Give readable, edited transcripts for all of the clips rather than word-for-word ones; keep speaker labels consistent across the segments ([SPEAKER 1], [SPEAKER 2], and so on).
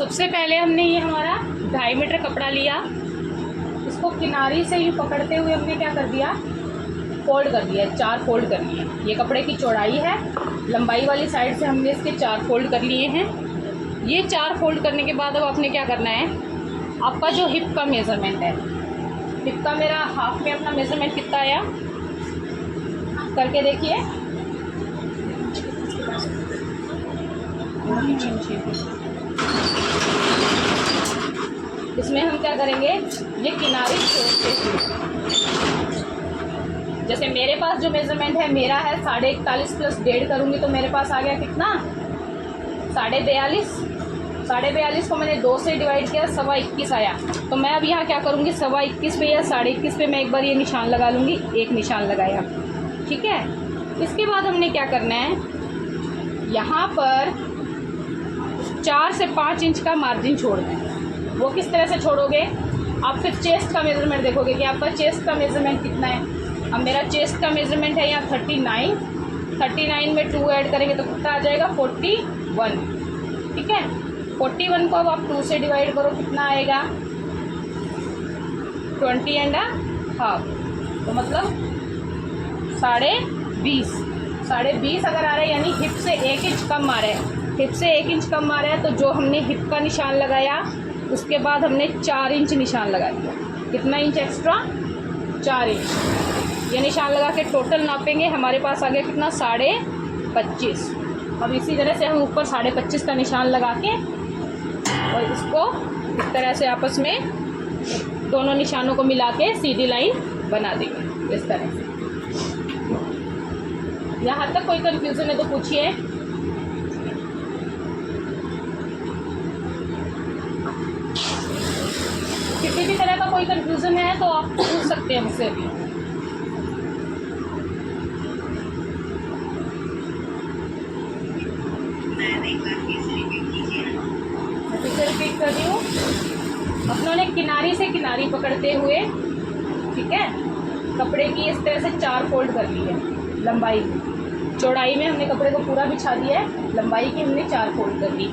[SPEAKER 1] सबसे पहले हमने ये हमारा 2.5 मीटर कपड़ा लिया, इसको किनारी से यूँ पकड़ते हुए हमने क्या कर दिया, फोल्ड कर दिया, 4 फोल्ड कर लिए। ये कपड़े की चौड़ाई है, लंबाई वाली साइड से हमने इसके 4 फोल्ड कर लिए हैं। ये 4 फोल्ड करने के बाद अब आपने क्या करना है, आपका जो हिप का मेज़रमेंट है, हिप का मेरा हाफ में अपना मेज़रमेंट कितना आया करके देखिए। इसमें हम क्या करेंगे, ये किनारे छोड़ते हुए, जैसे मेरे पास जो मेज़रमेंट है मेरा है 41.5 प्लस 1.5 करूँगी तो मेरे पास आ गया कितना, 42.5। 42.5 को मैंने 2 से डिवाइड किया, 21.25 आया। तो मैं अब यहाँ क्या करूँगी, 21.25 पे या 21.5 पे मैं एक बार ये निशान लगा लूँगी, एक निशान लगाया, ठीक है। इसके बाद हमने क्या करना है, यहाँ पर 4 से 5 इंच का मार्जिन छोड़ना है। वो किस तरह से छोड़ोगे, आप फिर चेस्ट का मेज़रमेंट देखोगे कि आपका चेस्ट का मेज़रमेंट कितना है। अब मेरा चेस्ट का मेज़रमेंट है यहाँ 39 में 2 ऐड करेंगे तो कितना आ जाएगा, 41, ठीक है। 41 को अब आप 2 से डिवाइड करो, कितना आएगा, 20.5, तो मतलब 20.5 अगर आ रहा है, यानी हिप से 1 इंच कम आ रहा है। हिप से 1 इंच कम आ रहा है तो जो हमने हिप का निशान लगाया उसके बाद हमने 4 इंच निशान लगा दिया। कितना इंच एक्स्ट्रा, 4 इंच। ये निशान लगा के टोटल नापेंगे, हमारे पास आ गया कितना, 25.5। अब इसी तरह से हम ऊपर 25.5 का निशान लगा के और इसको इस तरह से आपस में दोनों निशानों को मिला के सीधी लाइन बना देंगे इस तरह से। यहाँ तक कोई कंफ्यूजन है तो पूछिए। किसी भी तरह का कोई कंफ्यूजन है तो आप पूछ सकते हैं मुझसे भी। फिर रिपीट कर रही हूँ, अपनों ने किनारी से किनारी पकड़ते हुए, ठीक है, कपड़े की इस तरह से 4 फोल्ड कर ली है। लंबाई में, चौड़ाई में हमने कपड़े को पूरा बिछा दिया है, लंबाई की हमने 4 फोल्ड कर ली।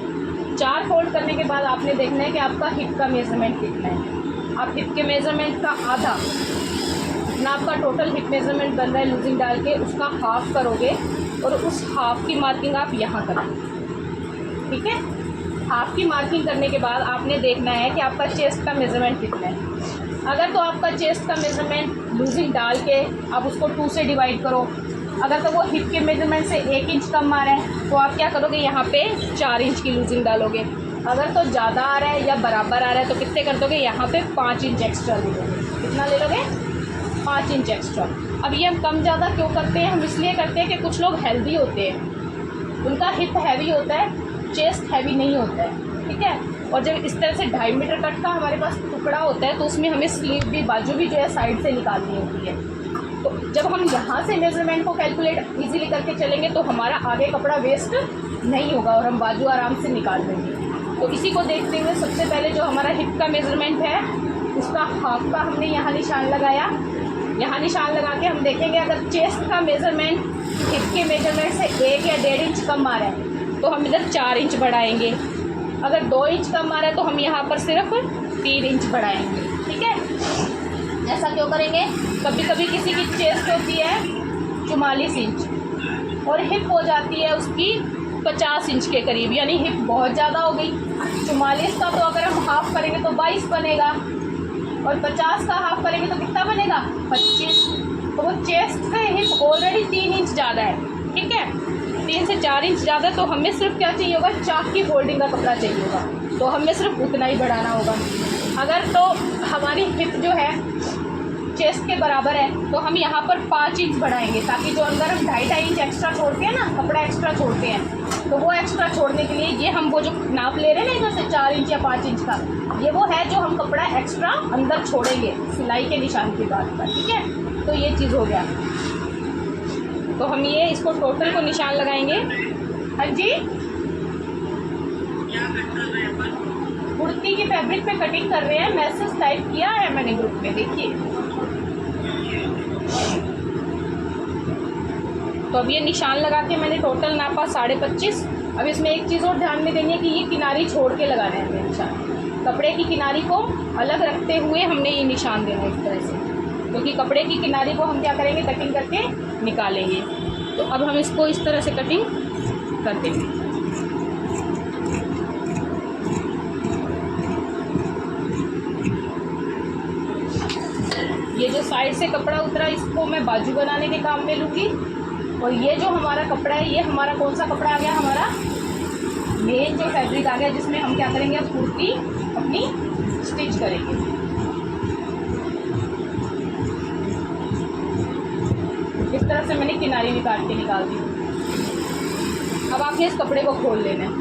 [SPEAKER 1] 4 फोल्ड करने के बाद आपने देखना है कि आपका हिप का मेज़रमेंट कितना है। आप हिप के मेज़रमेंट का आधा, ना आपका टोटल हिप मेज़रमेंट बन रहा है लूजिंग डाल के, उसका हाफ करोगे और उस हाफ की मार्किंग आप यहाँ करोगे, ठीक है। हाफ की मार्किंग करने के बाद आपने देखना है कि आपका चेस्ट का मेज़रमेंट कितना है। अगर तो आपका चेस्ट का मेज़रमेंट लूजिंग डाल के आप उसको 2 से डिवाइड करो, अगर तो वो हिप के मेज़रमेंट से 1 इंच कम आ रहा है तो आप क्या करोगे, यहाँ पे 4 इंच की लूजिंग डालोगे। अगर तो ज़्यादा आ रहा है या बराबर आ रहा है तो कितने कर दोगे, यहाँ पे 5 इंच एक्स्ट्रा ले लोगे। कितना ले लोगे, 5 इंच एक्स्ट्रा। अब ये हम कम ज़्यादा क्यों करते हैं, हम इसलिए करते हैं कि कुछ लोग हेल्दी होते हैं, उनका हिप हैवी होता है, चेस्ट हैवी नहीं होता है, ठीक है। और जब इस तरह से 2.5 मीटर कट का हमारे पास टुकड़ा होता है तो उसमें हमें स्लीव भी, बाजू भी जो है साइड से निकालनी होती है। तो जब हम यहाँ से मेज़रमेंट को कैलकुलेट इजीली करके चलेंगे तो हमारा आगे कपड़ा वेस्ट नहीं होगा और हम बाजू आराम से निकाल लेंगे। तो इसी को देखते हुए सबसे पहले जो हमारा हिप का मेज़रमेंट है उसका हाफ का हमने यहाँ निशान लगाया। यहाँ निशान लगा के हम देखेंगे अगर चेस्ट का मेज़रमेंट हिप के मेज़रमेंट से 1 या 1.5 इंच कम आ रहा है तो हम इधर 4 इंच बढ़ाएंगे। अगर 2 इंच कम आ रहा है तो हम यहाँ पर सिर्फ 3 इंच बढ़ाएंगे, ठीक है। ऐसा क्यों करेंगे, कभी कभी किसी की चेस्ट होती है 44 इंच और हिप हो जाती है उसकी 50 इंच के करीब, यानी हिप बहुत ज़्यादा हो गई। 44 का तो अगर हम हाफ करेंगे तो 22 बनेगा और 50 का हाफ करेंगे तो कितना बनेगा, 25। तो वो चेस्ट से हिप ऑलरेडी 3 इंच ज़्यादा है, ठीक है, 3 से 4 इंच ज़्यादा। तो हमें सिर्फ क्या चाहिए होगा, चाक की फोल्डिंग का कपड़ा चाहिए होगा, तो हमें सिर्फ उतना ही बढ़ाना होगा। अगर तो हमारी हिप जो है चेस्ट के बराबर है तो हम यहाँ पर 5 इंच बढ़ाएंगे, ताकि जो अंदर हम 2.5 इंच एक्स्ट्रा छोड़ते हैं ना, कपड़ा एक्स्ट्रा छोड़ते हैं, तो वो एक्स्ट्रा छोड़ने के लिए ये हम वो जो नाप ले रहे हैं ना, जैसे 4 इंच या 5 इंच का, ये वो है जो हम कपड़ा एक्स्ट्रा अंदर छोड़ेंगे सिलाई के निशान के बाद पर, ठीक है। तो ये चीज़ हो गया। तो हम ये इसको टोटल को निशान लगाएंगे। हाँ जी, कुर्ती की फैब्रिक पे कटिंग कर रहे हैं, मैसेज टाइप किया है मैंने ग्रुप में, देखिए। तो अब ये निशान लगा के मैंने टोटल नापा 25.5। अब इसमें एक चीज़ और ध्यान में देनी है कि ये किनारी छोड़ के लगाना है हमें निशान। कपड़े की किनारी को अलग रखते हुए हमने ये निशान देना है इस तरह से, क्योंकि कपड़े की किनारी को हम क्या करेंगे, कटिंग करके निकालेंगे। तो अब हम इसको इस तरह से कटिंग करते हैं। ये जो साइड से कपड़ा उतरा इसको मैं बाजू बनाने के काम में लूँगी। और ये जो हमारा कपड़ा है, ये हमारा कौन सा कपड़ा आ गया, हमारा मेन जो फैब्रिक आ गया, जिसमें हम क्या करेंगे, अब कुर्ती अपनी स्टिच करेंगे। इस तरह से मैंने किनारी भी काट के निकाल दी। अब आपने इस कपड़े को खोल लेना है,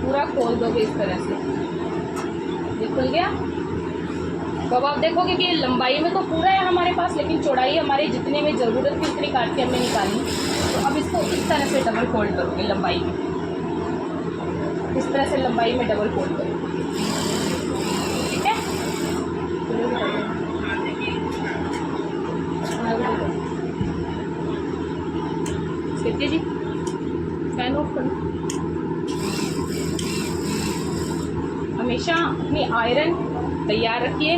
[SPEAKER 1] पूरा खोल दोगे इस तरह से, ये खुल गया। तो अब आप देखोगे कि लंबाई में तो पूरा है हमारे पास, लेकिन चौड़ाई हमारी जितने में ज़रूरत थी उतनी काट के हमने निकाली। तो अब इसको इस तरह से डबल फोल्ड करोगे लंबाई में, इस तरह से लंबाई में डबल फोल्ड करोगे, ठीक है। सीखिए जी, फैन ऑफ करो। हमेशा अपनी आयरन तैयार रखिए,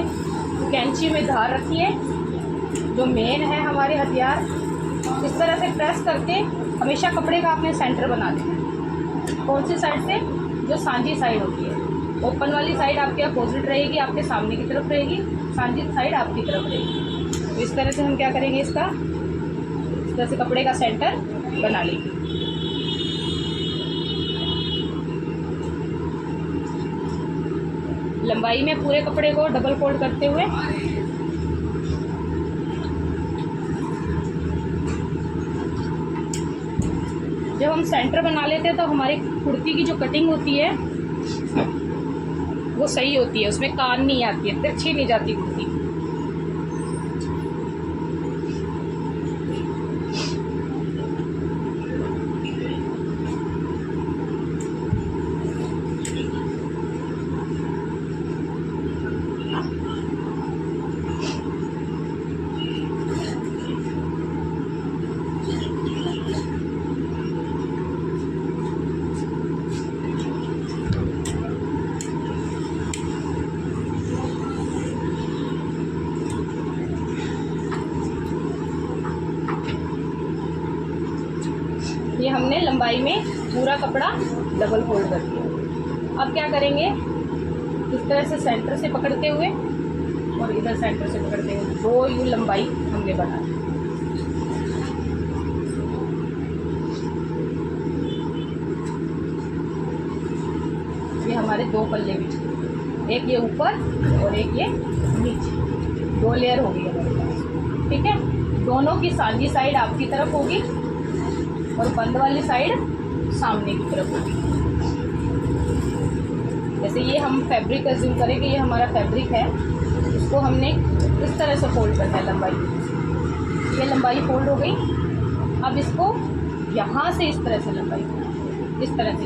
[SPEAKER 1] कैंची में धार रखिए, जो मेन है हमारे हथियार। इस तरह से प्रेस करके हमेशा कपड़े का आपने सेंटर बना देना है। कौन सी साइड से, जो सांझी साइड होती है, ओपन वाली साइड आपके अपोजिट रहेगी, आपके सामने की तरफ रहेगी, सांझी साइड आपकी तरफ रहेगी। तो इस तरह से हम क्या करेंगे, इसका इस तरह से कपड़े का सेंटर बना लेंगे। लंबाई में पूरे कपड़े को डबल फोल्ड करते हुए जब हम सेंटर बना लेते हैं तो हमारी कुर्ती की जो कटिंग होती है वो सही होती है, उसमें कान नहीं आती है, तिरछी नहीं जाती कुर्ती। ये हमने लंबाई में पूरा कपड़ा डबल फोल्ड कर दिया। अब क्या करेंगे, इस तरह से सेंटर से पकड़ते हुए और इधर सेंटर से पकड़ते हुए 2 यू लंबाई हमने बना दी। ये हमारे 2 पल्ले बिछे, एक ये ऊपर और एक ये नीचे, 2 लेयर होगी हमारे पास, ठीक है। दोनों की सांझी साइड आपकी तरफ होगी और बंद वाली साइड सामने की तरफ होगी। जैसे ये हम फैब्रिक अज्यूम करें कि ये हमारा फैब्रिक है, इसको हमने इस तरह से फोल्ड करना है लंबाई। ये लंबाई फोल्ड हो गई। अब इसको यहाँ से इस तरह से लंबाई, इस तरह से,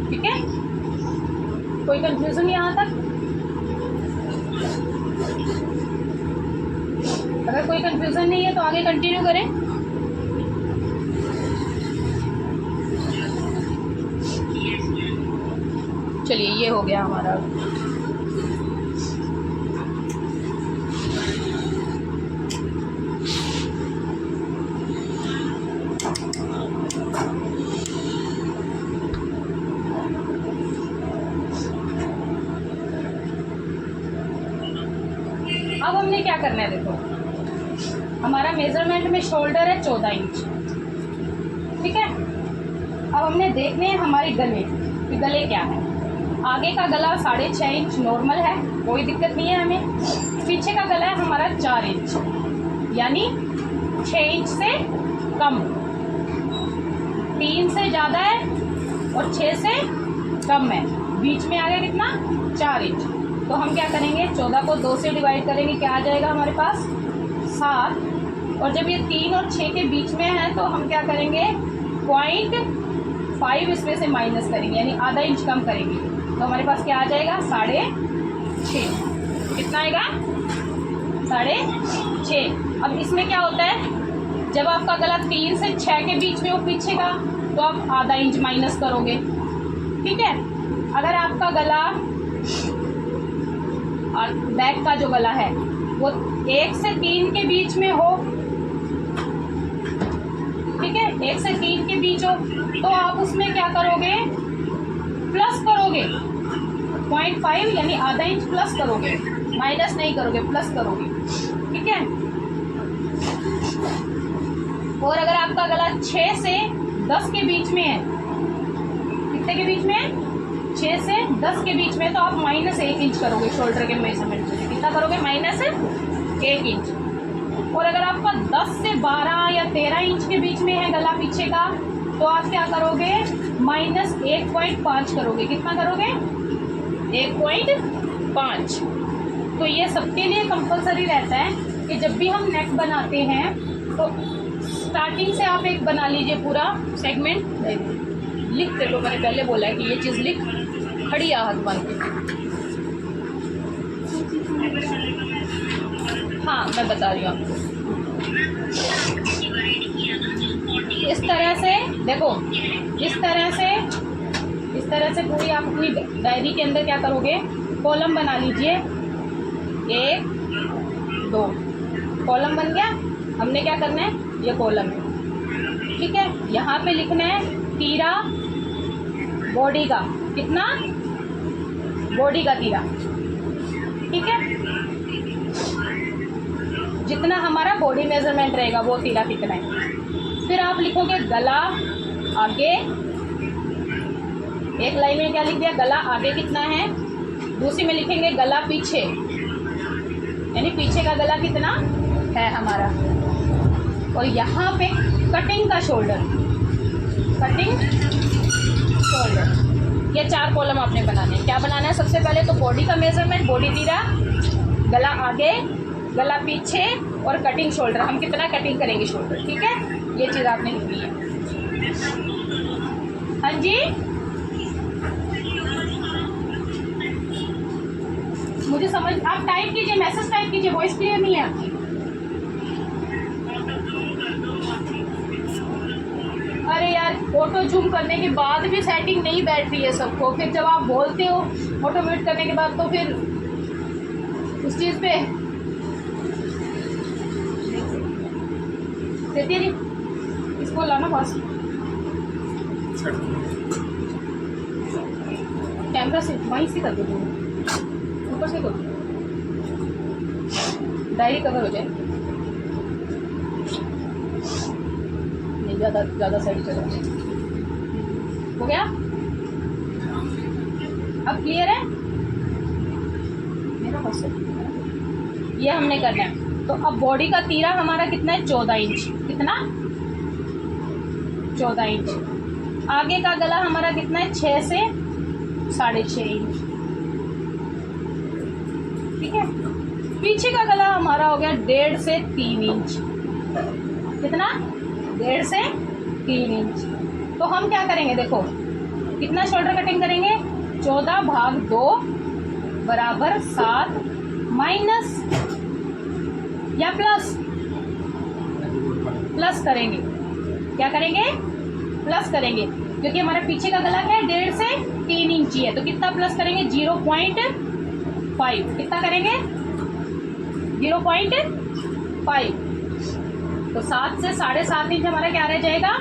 [SPEAKER 1] ठीक है। कोई कंफ्यूजन यहाँ तक? अगर कोई कंफ्यूजन नहीं है तो आगे कंटिन्यू करें। चलिए, ये हो गया हमारा। अब हमने क्या करना है, देखो हमारा मेजरमेंट में शोल्डर है 14 इंच, ठीक है। अब हमने देखने हैं हमारे गले कि गले क्या है। आगे का गला 6.5 इंच नॉर्मल है, कोई दिक्कत नहीं है हमें। पीछे का गला है हमारा 4 इंच, यानी 6 इंच से कम। 3 से ज़्यादा है और 6 से कम है, बीच में आ गया कितना, 4 इंच। तो हम क्या करेंगे, 14 को 2 से डिवाइड करेंगे, क्या आ जाएगा हमारे पास, 7। और जब ये 3 और 6 के बीच में है तो हम क्या करेंगे, 0.5 इसमें से माइनस करेंगे, यानी आधा इंच कम करेंगे। तो हमारे पास क्या आ जाएगा, 6.5। कितना आएगा, 6.5। अब इसमें क्या होता है, जब आपका गला 3 से 6 के बीच में हो पीछे का, तो आप आधा इंच माइनस करोगे। ठीक है, अगर आपका गला और बैक का जो गला है वो 1 से 3 के बीच में हो, ठीक है, 1 से 3 के बीच हो, तो आप उसमें क्या करोगे, प्लस करोगे 0.5 यानी आधा इंच प्लस करोगे, माइनस नहीं करोगे, प्लस करोगे। ठीक है, और अगर आपका गला 6 से 10 के बीच में है, कितने के बीच में है, 6 से 10 के बीच में, तो आप -1 इंच करोगे शोल्डर के मेजरमेंट से। कितना करोगे, -1 इंच। और अगर आपका 10 से 12 या 13 इंच के बीच में है गला पीछे का, तो आप क्या करोगे, -1.5 करोगे। कितना करोगे, 1.5। तो ये सबके लिए कंपलसरी रहता है कि जब भी हम नेक बनाते हैं तो स्टार्टिंग से आप एक बना लीजिए पूरा सेगमेंट। लिखते लो, मैंने पहले बोला है कि ये चीज़ लिख, खड़ी आहत बन के। हाँ, मैं बता रही हूँ आपको। इस तरह से देखो, इस तरह से पूरी आप अपनी डायरी के अंदर क्या करोगे, कॉलम बना लीजिए। 1 2 कॉलम बन गया। हमने क्या करना है, ये कॉलम है, ठीक है। यहाँ पे लिखना है तीरा बॉडी का, कितना, बॉडी का तीरा, ठीक है। जितना हमारा बॉडी मेजरमेंट रहेगा वो तीरा कितना है। फिर आप लिखोगे गला आगे, एक लाइन में क्या लिख दिया, गला आगे कितना है। दूसरी में लिखेंगे गला पीछे, यानी पीछे का गला कितना है हमारा। और यहाँ पे कटिंग का शोल्डर, कटिंग शोल्डर, ये 4 कॉलम आपने बनाने हैं। क्या बनाना है, सबसे पहले तो बॉडी का मेजरमेंट, बॉडी तीरा, गला आगे, गला पीछे और कटिंग शोल्डर। हम कितना कटिंग करेंगे शोल्डर, ठीक है, ये चीज़ आपने लिखनी है। हाँ जी, मुझे समझ, आप टाइप कीजिए, मैसेज टाइप कीजिए, वॉइस क्लियर नहीं है आपकी। अरे यार, फोटो जूम करने के बाद भी सेटिंग नहीं बैठ रही है सबको, फिर जब आप बोलते हो फोटो म्यूट करने के बाद, तो फिर उस चीज़ पे देती है। इसको लाना पास, कैमरा से वहीं से कर दो, ऊपर से करो, डायरी कवर हो जाए, नहीं ज़्यादा साइड चलो। हो गया, अब क्लियर है मेरा क्वेश्चन, ये हमने करना है। तो अब बॉडी का तीरा हमारा कितना है, 14 इंच, कितना, 14 इंच। आगे का गला हमारा कितना है, 6 से 6.5 इंच, ठीक है। पीछे का गला हमारा हो गया 1.5 से 3 इंच, कितना, 1.5 से 3 इंच। तो हम क्या करेंगे, देखो कितना शोल्डर कटिंग करेंगे, 14/2 बराबर 7 माइनस या प्लस करेंगे। क्या करेंगे, प्लस करेंगे, क्योंकि हमारा पीछे का गला क्या है, 1.5 से 3 इंच है। तो कितना प्लस करेंगे, 0.5। कितना करेंगे, 0.5। तो 7 से 7.5 इंच हमारा क्या रह जाएगा,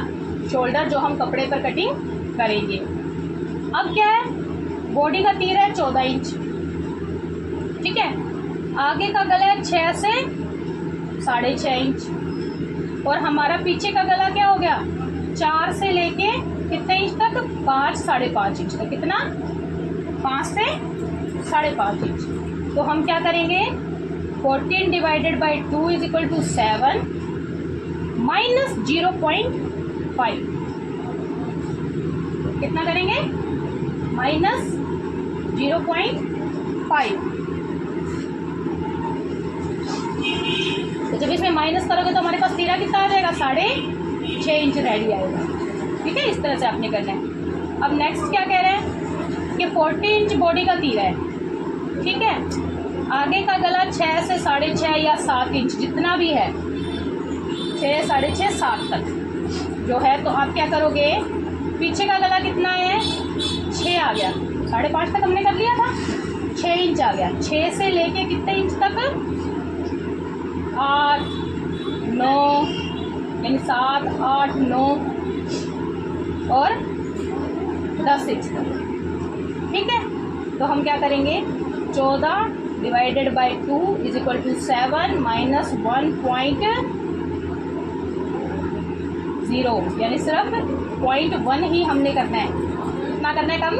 [SPEAKER 1] शोल्डर, जो हम कपड़े पर कटिंग करेंगे। अब क्या है, बॉडी का तीर है 14 इंच, ठीक है। आगे का गला है 6 से 6.5 इंच, और हमारा पीछे का गला क्या हो गया, 4 से लेके कितने इंच तक, 5 5.5 इंच तक, कितना, 5 से 5.5 इंच। तो हम क्या करेंगे, 14 डिवाइडेड बाई 2 = 7 माइनस 0.5, कितना करेंगे, -0.5। तो जब इसमें माइनस करोगे तो हमारे पास तीरा कितना आ जाएगा, 6.5 इंच रेडी आएगा, ठीक है। इस तरह से आपने करना है। अब नेक्स्ट क्या कह रहे हैं कि 40 इंच बॉडी का तीरा है, ठीक है। आगे का गला 6 से 6.5 या 7 इंच जितना भी है, 6, 6.5, 7 तक जो है। तो आप क्या करोगे, पीछे का गला कितना है, 6 आ गया, 5.5 तक हमने कर लिया था, 6 इंच आ गया। 6 से लेके कितने इंच तक, 8, 9, यानी 7, 8, 9 और 10 इंच तक। ठीक है, तो हम क्या करेंगे, 14 divided by 2 is equal to 7 minus 1.0, यानी सिर्फ 0.1 ही हमने करना है। कितना करना है कम,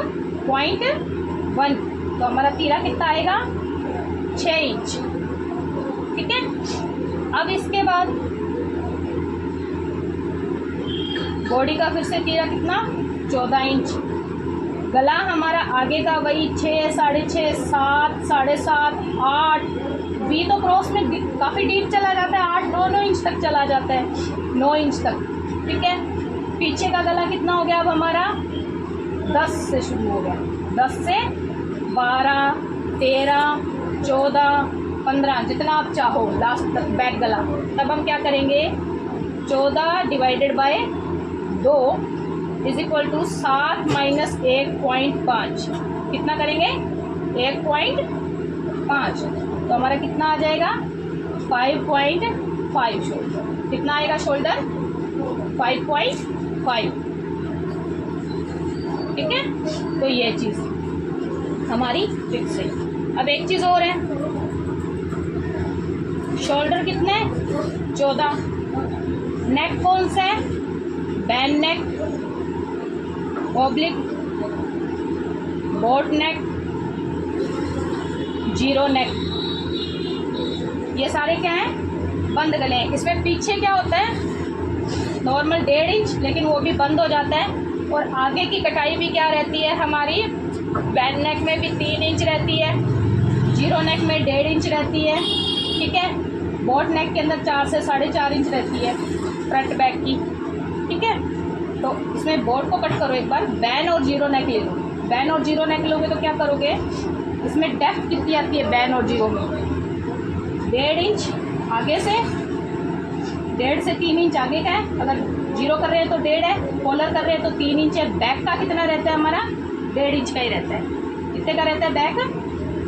[SPEAKER 1] 0.1। तो हमारा तीरा कितना आएगा, 6 इंच। ठीक है, अब इसके बाद बॉडी का फिर से तीरा कितना, 14 इंच। गला हमारा आगे का वही 6, 6.5, 7, 7.5, 8, वी तो क्रॉस में काफ़ी डीप चला जाता है, 8, 9 इंच तक चला जाता है, 9 इंच तक। ठीक है, पीछे का गला कितना हो गया अब हमारा, 10 से शुरू हो गया, 10 से 12, 13, 14, 15 जितना आप चाहो लास्ट तक बैक गला। तब हम क्या करेंगे, 14 divided by 2 is equal to 7 minus 1.5, कितना करेंगे, 1.5। तो हमारा कितना आ जाएगा, 5.5 शोल्डर। कितना आएगा शोल्डर, 5.5। ठीक है, तो ये चीज़ हमारी फिक्स है। अब एक चीज़ और है, शोल्डर कितने, 14। नेक कौन सा है, बैन नेक, ऑब्लिक, बोट नेक, जीरो नेक, ये सारे क्या हैं, बंद गले हैं। इसमें पीछे क्या होता है, नॉर्मल 1.5 इंच, लेकिन वो भी बंद हो जाता है। और आगे की कटाई भी क्या रहती है हमारी, बैन नेक में भी 3 इंच रहती है, जीरो नेक में 1.5 इंच रहती है। ठीक है, बोट नेक के अंदर 4 से 4.5 इंच रहती है फ्रंट बैक की। ठीक है, तो इसमें बोट को कट करो एक बार, बैन और जीरो नेक ले लो। बैन और जीरो नेक लोगे तो क्या करोगे, इसमें डेप्थ कितनी आती है बैन और जीरो में, 1.5 इंच आगे से, 1.5 से 3 इंच आगे का है। अगर जीरो कर रहे हैं तो 1.5 है, कॉलर कर रहे हैं तो 3 इंच है। बैक का कितना रहता है हमारा, 1.5 इंच का ही रहता है। कितने का रहता है बैक,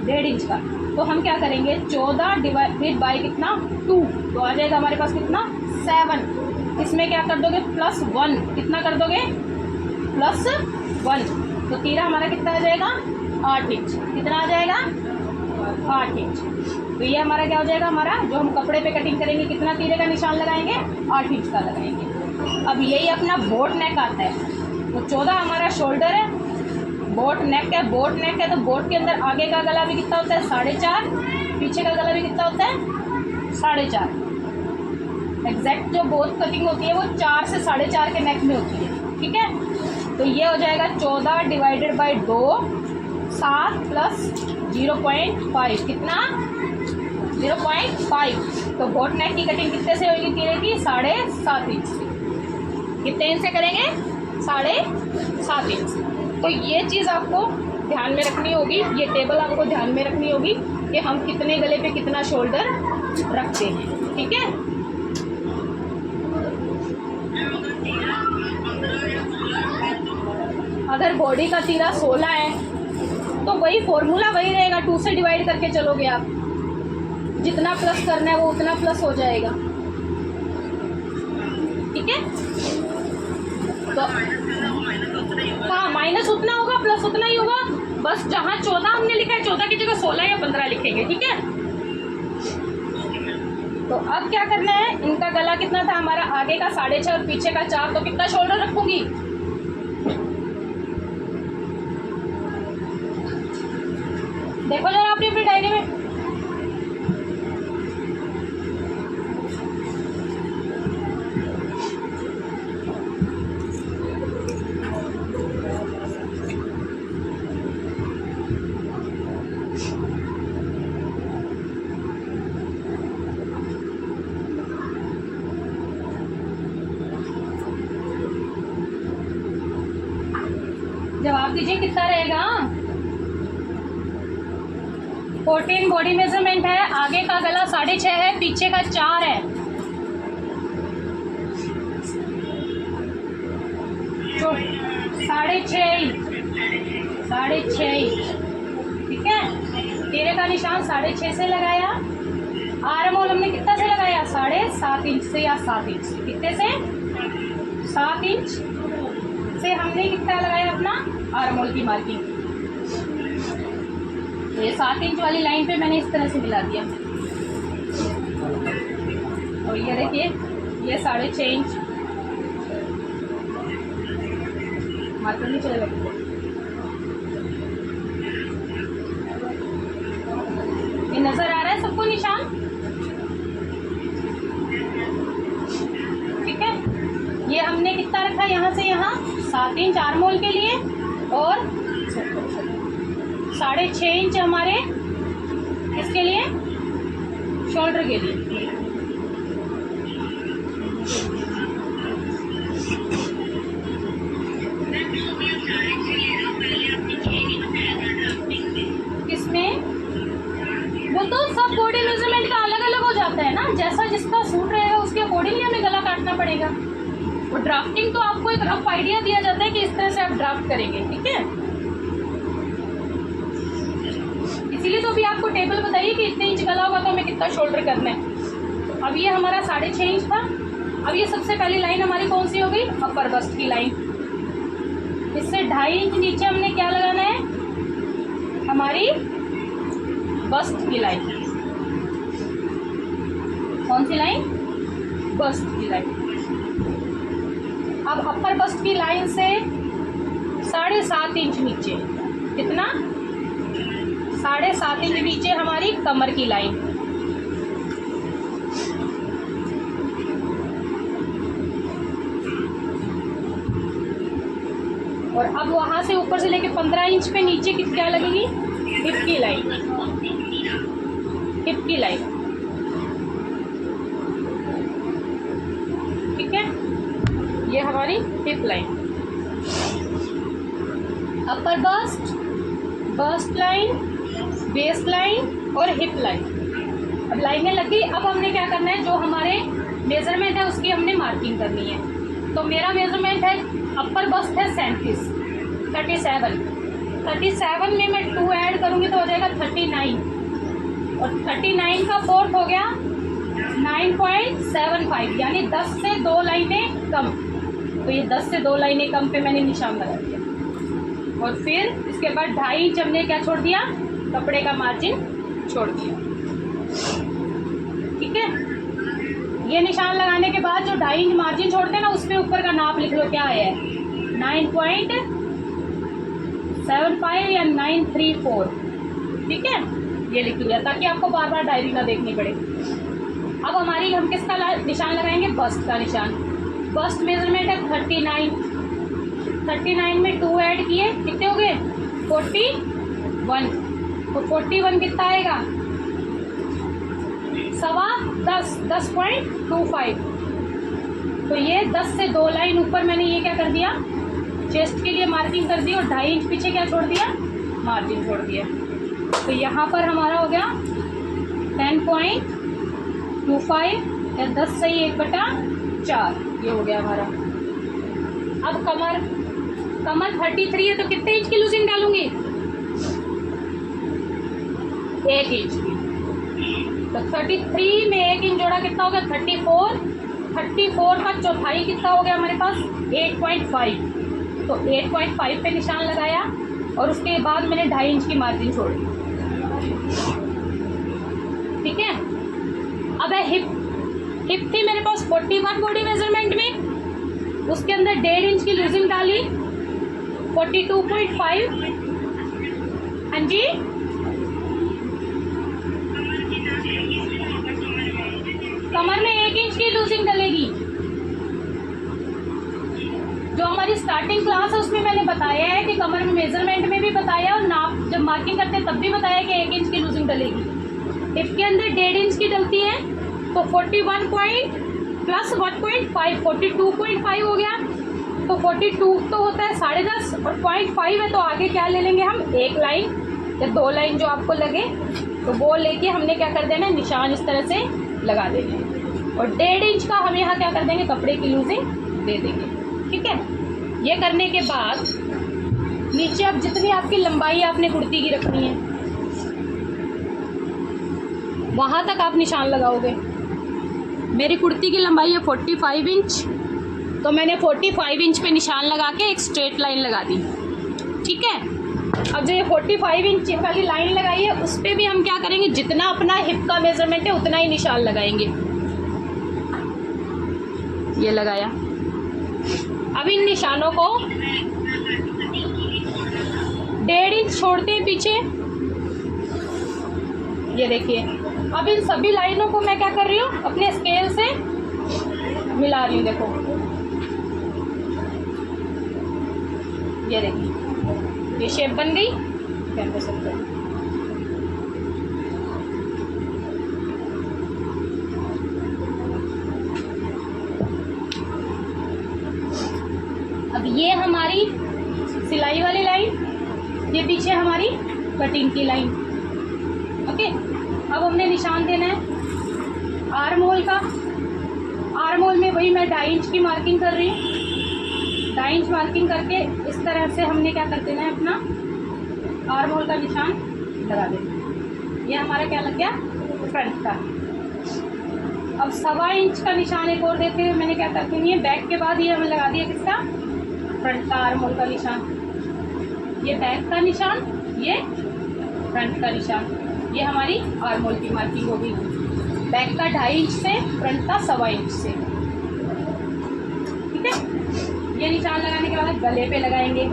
[SPEAKER 1] 1.5 इंच का। तो हम क्या करेंगे, 14 डिवाइडेड बाई कितना, 2, तो आ जाएगा हमारे पास कितना, 7। इसमें क्या कर दोगे, +1, कितना कर दोगे, +1। तो तीरा हमारा कितना आ जाएगा, 8 इंच। कितना आ जाएगा, 8 इंच। तो ये हमारा क्या हो जाएगा, हमारा जो हम कपड़े पे कटिंग करेंगे कितना तीरे का निशान लगाएंगे, 8 इंच का लगाएंगे। अब यही अपना बोट नेक आता है। तो 14 हमारा शोल्डर है, बोट नेक है। बोट नेक है तो बोट के अंदर आगे का गला भी कितना होता है, 4.5, पीछे का गला भी कितना होता है, 4.5। एग्जैक्ट जो बोट कटिंग होती है वो 4 से 4.5 के नेक में होती है। ठीक है, तो ये हो जाएगा 14 डिवाइडेड बाई 2, 7 प्लस 0.5, कितना, 0.5। तो बोट नेक की कटिंग कितने से होगी तीरे की, 7.5 इंच से। कितने इंच से करेंगे, 7.5 इंच। तो ये चीज़ आपको ध्यान में रखनी होगी, ये टेबल आपको ध्यान में रखनी होगी कि हम कितने गले पे कितना शोल्डर रखते हैं। ठीक है, अगर बॉडी का तीरा 16 है तो वही फॉर्मूला वही रहेगा, 2 से डिवाइड करके चलोगे आप, जितना प्लस करना है वो उतना प्लस हो जाएगा। ठीक है, तो हाँ, माइनस उतना होगा, प्लस उतना ही होगा। बस जहाँ 14 हमने लिखा है, 14 की जगह 16 या 15 लिखेंगे। ठीक है, तो अब क्या करना है, इनका गला कितना था हमारा, आगे का 6.5 और पीछे का 4, तो कितना शोल्डर रखूंगी, देखो जरा अपनी अपनी डायरी में। जवाब दीजिए कितना रहेगा, 14 बॉडी मेजरमेंट है, आगे का गला 6.5 है, पीछे का 4 है। 6.5 इंच, 6.5 इंच, ठीक है। तिरे का निशान 6.5 से लगाया। आर्म होल हमने कितना से लगाया, 7.5 इंच से या 7 इंच से। कितने से, 7 इंच से हमने कितना लगाया अपना आर्म होल की मार्किंग। ये 7 इंच वाली लाइन पे मैंने इस तरह से मिला दिया। और ये देखिए ये 6.5 इंच मार्कर नहीं चलेगा। ये नजर आ रहा है सबको निशान, ठीक है। ये हमने कितना रखा, यहाँ से यहाँ 7 इंच आर्म होल के लिए और 6.5 इंच हमारे इसके लिए, शोल्डर के लिए। किसमें, वो तो सब बॉडी मेजरमेंट का अलग अलग हो जाता है ना, जैसा जिसका सूट रहेगा उसके अकॉर्डिंगली हमें गला काटना पड़ेगा। और ड्राफ्टिंग तो आपको एक रफ आइडिया दिया जाता है कि इस तरह से आप ड्राफ्ट करेंगे, ठीक है। इसीलिए तो अभी आपको टेबल बताइए कि इतने इंच गला होगा तो हमें कितना शोल्डर करना है। अब ये हमारा 6.5 इंच था। अब ये सबसे पहली लाइन हमारी कौन सी हो गई, अपर बस्ट की लाइन। इससे 2.5 इंच नीचे हमने क्या लगाना है, हमारी बस्ट की लाइन। कौन सी लाइन, बस्ट की लाइन। अब अपर बस्ट की लाइन से 7.5 इंच नीचे, कितना, 7.5 इंच नीचे हमारी कमर की लाइन। और अब वहां से ऊपर से लेके 15 इंच पे नीचे क्या लगेगी, हिप की लाइन, हिप की लाइन, ठीक है। ये हमारी hip line, upper bust, bust line, base line और हिप लाइन। अब लाइनें लग गई। अब हमने क्या करना है, जो हमारे मेजरमेंट है उसकी हमने मार्किंग करनी है। तो मेरा मेजरमेंट है, अपर बस्ट है 37 में मैं 2 ऐड करूँगी तो हो जाएगा 39, और 39 का 4 हो गया 9.75, यानी 10 से 2 लाइनें कम। तो ये 10 से 2 लाइनें कम पे मैंने निशान लगा दिया। और फिर इसके बाद 2.5 इंच हमने क्या छोड़ दिया, कपड़े का मार्जिन छोड़ दिया, ठीक है। ये निशान लगाने के बाद जो 2.5 इंच मार्जिन छोड़ते हैं ना, उसमें ऊपर का नाप लिख लो क्या है, 9.75 या 934, ठीक है। ये लिख लिया ताकि आपको बार बार डायरी ना देखनी पड़े। अब हमारी, हम किसका निशान लगाएंगे, बस्ट का निशान। बस्ट मेजरमेंट है 39 में 2 ऐड किए, कितने हो गए, 41। तो 41 कितना आएगा, 10.25। तो ये 10 से 2 लाइन ऊपर मैंने ये क्या कर दिया, चेस्ट के लिए मार्किंग कर दी, और 2.5 इंच पीछे क्या छोड़ दिया, मार्जिन छोड़ दिया। तो यहाँ पर हमारा हो गया 10.25 या 10 से 1/4, ये हो गया हमारा। अब कमर 33 है तो कितने इंच की लूजिंग डालूंगी, 1 इंच की। तो 33 में 1 इंच जोड़ा कितना हो गया, 34 का चौथाई कितना हो गया हमारे पास, 8.5। तो 8.5 पे निशान लगाया और उसके बाद मैंने 2.5 इंच की मार्जिन छोड़ी, ठीक है। अब है हिप थी मेरे पास 41 बॉडी मेजरमेंट में, उसके अंदर 1.5 इंच की लूजिंग डाली, 42.5। हाँ जी, कमर में 1 इंच की लूजिंग डलेगी। जो हमारी स्टार्टिंग क्लास है उसमें मैंने बताया है कि कमर में मेजरमेंट में भी बताया, और नाप जब मार्किंग करते हैं तब भी बताया कि 1 इंच की लूजिंग डलेगी। हिप के अंदर 1.5 इंच की डलती है, तो 41 प्लस 1.5 42.5 हो गया। तो 42 तो होता है 10.5 और 0.5 है, तो आगे क्या ले लेंगे हम, 1 लाइन या 2 लाइन जो आपको लगे, तो वो लेके हमने क्या कर देना है, निशान इस तरह से लगा देंगे। और 1.5 इंच का हम यहाँ क्या कर देंगे, कपड़े की लूजिंग दे देंगे, ठीक है। ये करने के बाद नीचे अब जितनी आपकी लंबाई आपने कुर्ती की रखनी है वहाँ तक आप निशान लगाओगे। मेरी कुर्ती की लंबाई है 45 इंच, तो मैंने 45 इंच पे निशान लगा के एक स्ट्रेट लाइन लगा दी। ठीक है, अब जो ये 45 इंच वाली लाइन लगाई है उस पर भी हम क्या करेंगे, जितना अपना हिप का मेजरमेंट है उतना ही निशान लगाएंगे। ये लगाया। अब इन निशानों को 1.5 इंच छोड़ते हैं पीछे। ये देखिए, अब इन सभी लाइनों को मैं क्या कर रही हूँ, अपने स्केल से मिला रही हूँ। देखो ये देखिए, ये शेप बन गई। कैमरे से अब ये हमारी सिलाई वाली लाइन, ये पीछे हमारी कटिंग की लाइन। ओके, अब हमने निशान देना है आर्म होल का। आर्म होल में वही मैं 2.5 इंच की मार्किंग कर रही हूँ। 2.5 इंच मार्किंग करके इस तरह से हमने क्या कर देना है, अपना आर्म होल का निशान लगा देना। ये हमारा क्या लग गया, फ्रंट का। अब 1.25 इंच का निशान एक और देते हुए मैंने क्या कर देनी है, बैक के बाद ये हमें लगा दिया किसका, फ्रंट का आर्म होल का निशान। ये बैक का निशान, ये फ्रंट का निशान। ये हमारी आर्म होल की मार्किंग हो गई। बैक का 2.5 इंच से, फ्रंट का 1.25 इंच से। ठीक है, ये निशान लगाने के बाद गले पे लगाएंगे।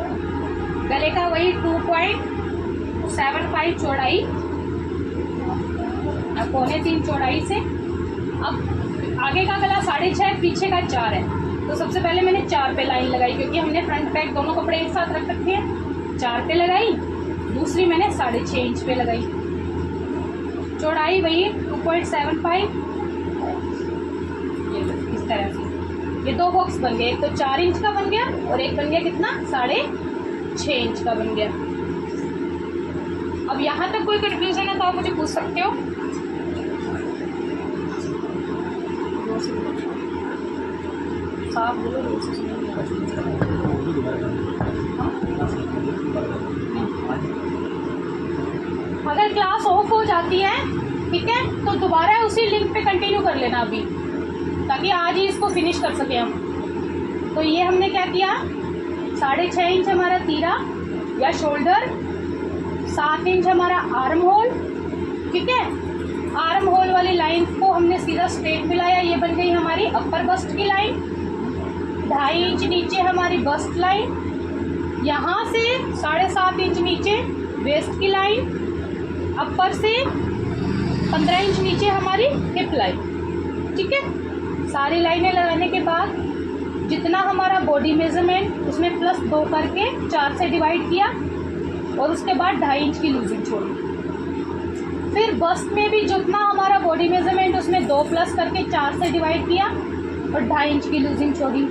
[SPEAKER 1] गले का वही 2.75 चौड़ाई, 2.25 चौड़ाई से। अब आगे का गला 6.5, पीछे का 4 है, तो सबसे पहले मैंने 4 पे लाइन लगाई, क्योंकि हमने फ्रंट बैक दोनों कपड़े एक साथ रख रखे हैं। 4 पे लगाई, दूसरी मैंने 6.5 इंच पे लगाई। चौड़ाई वही 2.75। ये इस तरह से ये 2 बॉक्स बन गए, एक तो 4 इंच का बन गया और एक बन गया कितना, 6.5 इंच का बन गया। अब यहाँ तक कोई कंफ्यूजन है तो आप मुझे पूछ सकते हो। साफ बोलो। अगर क्लास ऑफ हो जाती है, ठीक है, तो दोबारा उसी लिंक पे कंटिन्यू कर लेना अभी, ताकि आज ही इसको फिनिश कर सके हम। तो ये हमने क्या किया, 6.5 इंच हमारा तीरा या शोल्डर, 7 इंच हमारा आर्म होल। ठीक है, आर्म होल वाली लाइन को हमने सीधा स्ट्रेट मिलाया, ये बन गई हमारी अपर बस्ट की लाइन। 2.5 इंच नीचे हमारी बस्ट लाइन, यहाँ से 7.5 इंच नीचे वेस्ट की लाइन, अपर से 15 इंच नीचे हमारी हिप लाइन। ठीक है, सारी लाइनें लगाने के बाद जितना हमारा बॉडी मेजरमेंट उसमें +2 करके 4 से डिवाइड किया और उसके बाद 2.5 इंच की लूजिंग छोड़ी। फिर बस्ट में भी जितना हमारा बॉडी मेजरमेंट उसमें 2 प्लस करके 4 से डिवाइड किया और 2.5 इंच की लूजिंग छोड़ी।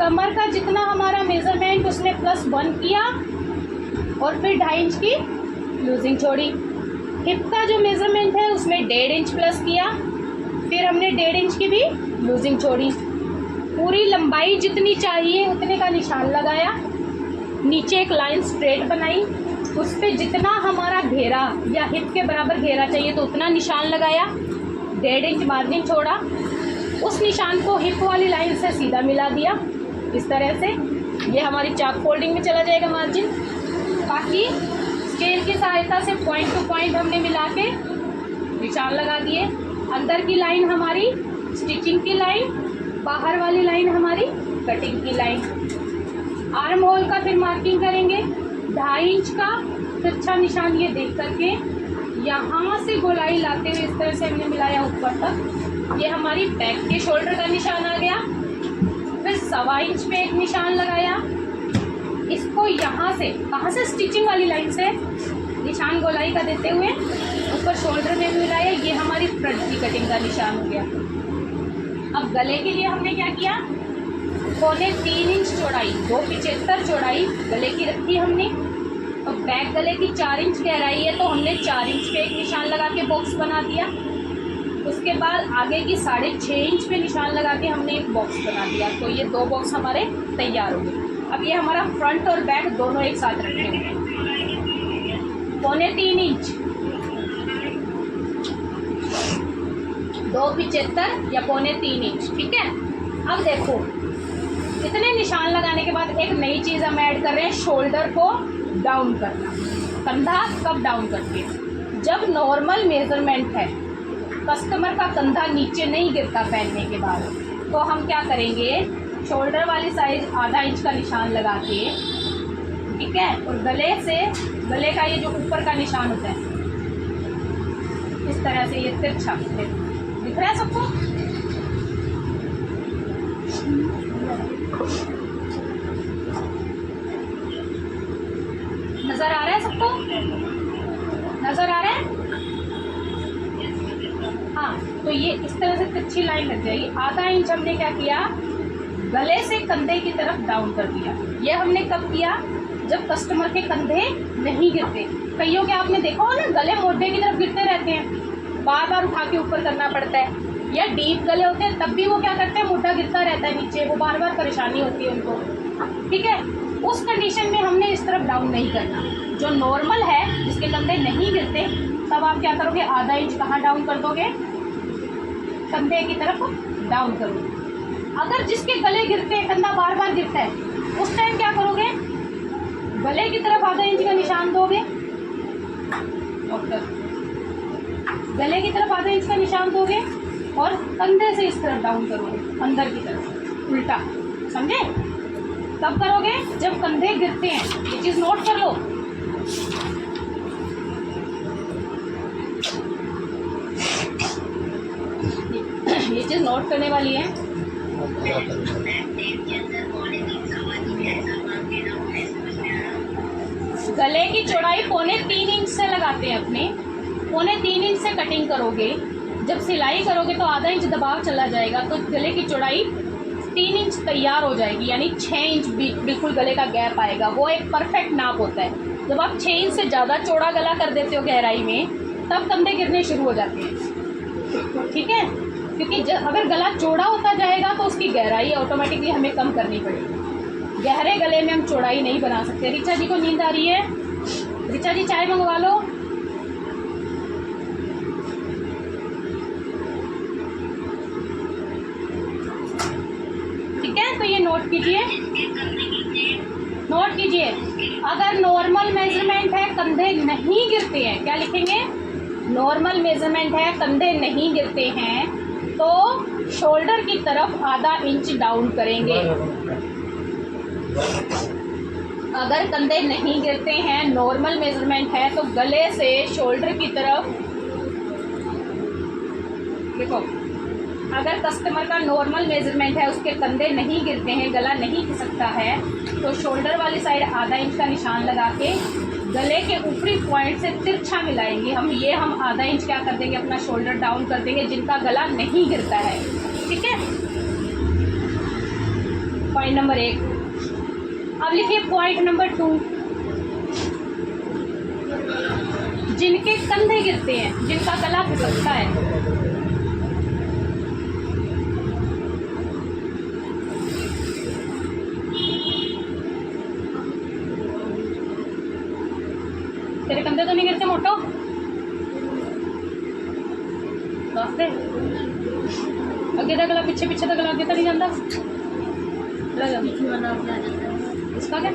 [SPEAKER 1] कमर का जितना हमारा मेजरमेंट उसमें +1 किया और फिर 2.5 इंच की लूजिंग छोड़ी। हिप का जो मेजरमेंट है उसमें 1.5 इंच प्लस किया, फिर हमने 1.5 इंच की भी लूजिंग छोड़ी। पूरी लंबाई जितनी चाहिए उतने का निशान लगाया, नीचे एक लाइन स्ट्रेट बनाई, उस पर जितना हमारा घेरा या हिप के बराबर घेरा चाहिए तो उतना निशान लगाया, 1.5 इंच मार्जिन छोड़ा, उस निशान को हिप वाली लाइन से सीधा मिला दिया। इस तरह से ये हमारी चाक फोल्डिंग में चला जाएगा मार्जिन। बाकी स्केल की सहायता से पॉइंट टू पॉइंट हमने मिला के निशान लगा दिए। अंदर की लाइन हमारी स्टिचिंग की लाइन, बाहर वाली लाइन हमारी कटिंग की लाइन। आर्म होल का फिर मार्किंग करेंगे 2.5 इंच का तिरछा निशान, ये देख करके यहाँ से गोलाई लाते हुए इस तरह से हमने मिलाया ऊपर तक। ये हमारी बैक के शोल्डर का निशान आ गया। फिर 1.25 इंच पे एक निशान लगाया, इसको यहाँ से, कहाँ से, स्टिचिंग वाली लाइन से निशान गोलाई का देते हुए ऊपर शोल्डर में मिलाया। ये हमारी फ्रंट की कटिंग का निशान हो गया। अब गले के लिए हमने क्या किया, 3.25 इंच चौड़ाई, 2.75 चौड़ाई गले की रखी हमने। तो बैक गले की 4 इंच गहराई है, तो हमने 4 इंच पे एक निशान लगा के बॉक्स बना दिया। उसके बाद आगे की 6.5 इंच पे निशान लगा के हमने एक बॉक्स बना दिया। तो ये 2 बॉक्स हमारे तैयार हो गए। अब ये हमारा फ्रंट और बैक दोनों एक साथ रखे हुए, 3.25 इंच, 2.75 या 3.25 इंच, ठीक है। अब देखो, इतने निशान लगाने के बाद एक नई चीज़ हम ऐड कर रहे हैं, शोल्डर को डाउन करना। कंधा कब डाउन करते हैं? जब नॉर्मल मेजरमेंट है, कस्टमर का कंधा नीचे नहीं गिरता पहनने के बाद, तो हम क्या करेंगे, शोल्डर वाली साइज आधा इंच का निशान लगा के, ठीक है, और गले का ये जो ऊपर का निशान होता है, इस तरह से ये तिरछा दिख रहा है सबको? नजर आ रहा है सबको? नजर आ रहा है? हाँ, तो ये इस तरह से तिरछी लाइन लग जाएगी। आधा इंच हमने क्या किया, गले से कंधे की तरफ डाउन कर दिया। ये हमने कब किया? जब कस्टमर के कंधे नहीं गिरते। कईयों के आपने देखा हो ना, गले मोटे की तरफ गिरते रहते हैं, बार बार उठा के ऊपर करना पड़ता है, या डीप गले होते हैं तब भी वो क्या करते हैं, मोटा गिरता रहता है नीचे, वो बार बार परेशानी होती है उनको, ठीक है। उस कंडीशन में हमने इस तरफ डाउन नहीं करना। जो नॉर्मल है, जिसके कंधे नहीं गिरते, तब आप क्या करोगे, आधा इंच कहाँ डाउन कर दोगे, कंधे की तरफ डाउन करोगे। अगर जिसके गले गिरते हैं, कंधा बार बार गिरता है, उस टाइम क्या करोगे, गले की तरफ आधा इंच का निशान दोगे, गले की तरफ आधा इंच का निशान दोगे, और कंधे से इस तरफ डाउन करोगे, अंदर की तरफ, उल्टा, समझे? तब करोगे जब कंधे गिरते हैं। ये चीज़ नोट कर लो। ये चीज़ नोट करने वाली है। गले की चौड़ाई 3.25 इंच से लगाते हैं अपने, 3.25 इंच से कटिंग करोगे। जब सिलाई करोगे तो आधा इंच दबाव चला जाएगा, तो गले की चौड़ाई 3 इंच तैयार हो जाएगी, यानी 6 इंच बिल्कुल गले का गैप आएगा। वो एक परफेक्ट नाप होता है। जब आप 6 इंच से ज़्यादा चौड़ा गला कर देते हो गहराई में, तब कंधे गिरने शुरू हो जाते हैं, ठीक है। क्योंकि अगर गला चौड़ा होता जाएगा तो उसकी गहराई ऑटोमेटिकली हमें कम करनी पड़ेगी। गहरे गले में हम चौड़ाई नहीं बना सकते। रिचा जी को नींद आ रही है? रिचा जी चाय मंगवा लो। ठीक है, तो ये नोट कीजिए, नोट कीजिए। अगर नॉर्मल मेजरमेंट है, कंधे नहीं गिरते हैं, क्या लिखेंगे, नॉर्मल मेजरमेंट है, कंधे नहीं गिरते हैं, तो शोल्डर की तरफ आधा इंच डाउन करेंगे। अगर कंधे नहीं गिरते हैं, नॉर्मल मेजरमेंट है, तो गले से शोल्डर की तरफ, देखो, अगर कस्टमर का नॉर्मल मेजरमेंट है, उसके कंधे नहीं गिरते हैं, गला नहीं खिसकता है, तो शोल्डर वाली साइड आधा इंच का निशान लगा के गले के ऊपरी पॉइंट से तिरछा मिलाएंगे हम आधा इंच क्या कर देंगे, अपना शोल्डर डाउन कर देंगे, जिनका गला नहीं गिरता है, ठीक है। Point number 1। अब लिखिए पॉइंट नंबर 2, जिनके कंधे गिरते हैं, जिनका गला खिसकता है। तेरे कंधे तो नहीं गिरते मोटो? अगे तक गला, पीछे पीछे तक गला, आगे तो नहीं जाता? इसका क्या?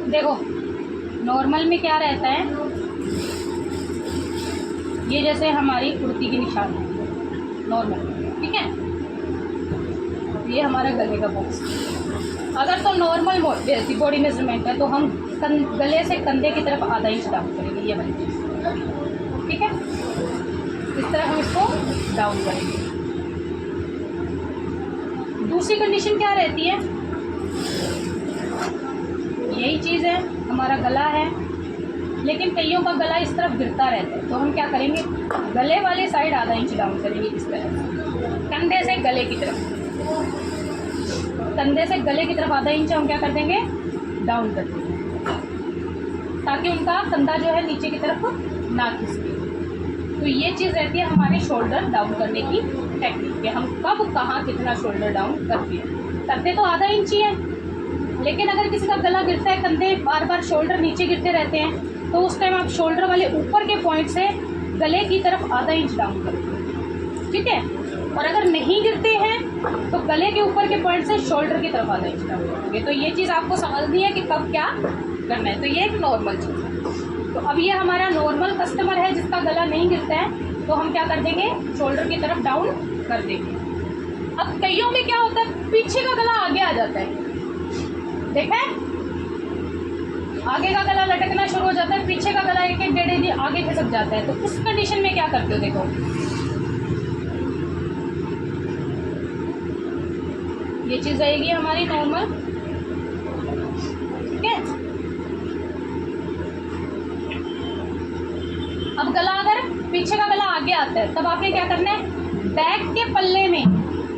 [SPEAKER 1] देखो, नॉर्मल में क्या रहता है, ये जैसे हमारी कुर्ती की निशान है नॉर्मल, ठीक है। ये हमारा गले का बॉक्स। अगर तो नॉर्मल बॉडी मेजरमेंट है, तो हम गले से कंधे की तरफ आधा इंच डाउन करेंगे, ये वाली चीज़, ठीक है। इस तरह हम इसको डाउन करेंगे, दूसरी कंडीशन क्या रहती है, यही चीज़ है, हमारा गला है, लेकिन कईयों का गला इस तरफ गिरता रहता है, तो हम क्या करेंगे, गले वाले साइड आधा इंच डाउन करेंगे इस तरह से, कंधे से गले की तरफ, कंधे से गले की तरफ आधा इंच हम क्या कर देंगे, डाउन कर देंगे, ताकि उनका कंधा जो है नीचे की तरफ ना खिसके। तो ये चीज़ रहती है हमारे शोल्डर डाउन करने की टेक्निक के, हम कब कहाँ कितना शोल्डर डाउन करते तो आधा इंच ही है, लेकिन अगर किसी का गला गिरता है, कंधे बार बार शोल्डर नीचे गिरते रहते हैं, तो उस टाइम आप शोल्डर वाले ऊपर के पॉइंट से गले की तरफ आधा इंच डाउन करेंगे, ठीक है। और अगर नहीं गिरते हैं तो गले के ऊपर के पॉइंट से शोल्डर की तरफ आधा इंच डाउन करेंगे। तो ये चीज़ आपको समझनी है कि कब क्या करना है। तो ये एक नॉर्मल चीज़ है। तो अब ये हमारा नॉर्मल कस्टमर है जिसका गला नहीं गिरता है, तो हम क्या कर देंगे, शोल्डर की तरफ डाउन कर देंगे। अब कईयों में क्या होता है, पीछे का गला आगे आ जाता है, देखा है, आगे का गला लटकना शुरू हो जाता है, पीछे का गला एक एक डेढ़ इंच आगे खिसक जाता है। तो उस कंडीशन में क्या करते हो, देखो ये चीज़ रहेगी हमारी नॉर्मल, ठीक है। अब गला अगर पीछे का गला आगे आता है, तब आपने क्या करना है, बैक के पल्ले में,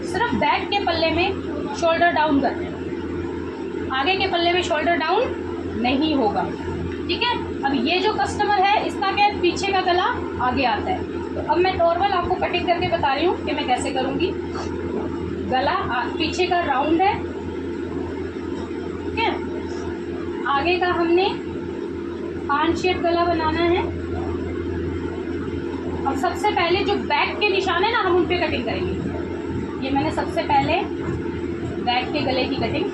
[SPEAKER 1] सिर्फ बैक के पल्ले में शोल्डर डाउन करना है, आगे के पल्ले में शोल्डर डाउन नहीं होगा, ठीक है। अब ये जो कस्टमर है इसका क्या है, पीछे का गला आगे आता है। तो अब मैं नॉर्मल आपको कटिंग करके बता रही हूँ कि मैं कैसे करूँगी। गला पीछे का राउंड है, ठीक है, आगे का हमने 5 शेप गला बनाना है। अब सबसे पहले जो बैक के निशान है ना, हम उन पे कटिंग करेंगे। ये मैंने सबसे पहले बैक के गले की कटिंग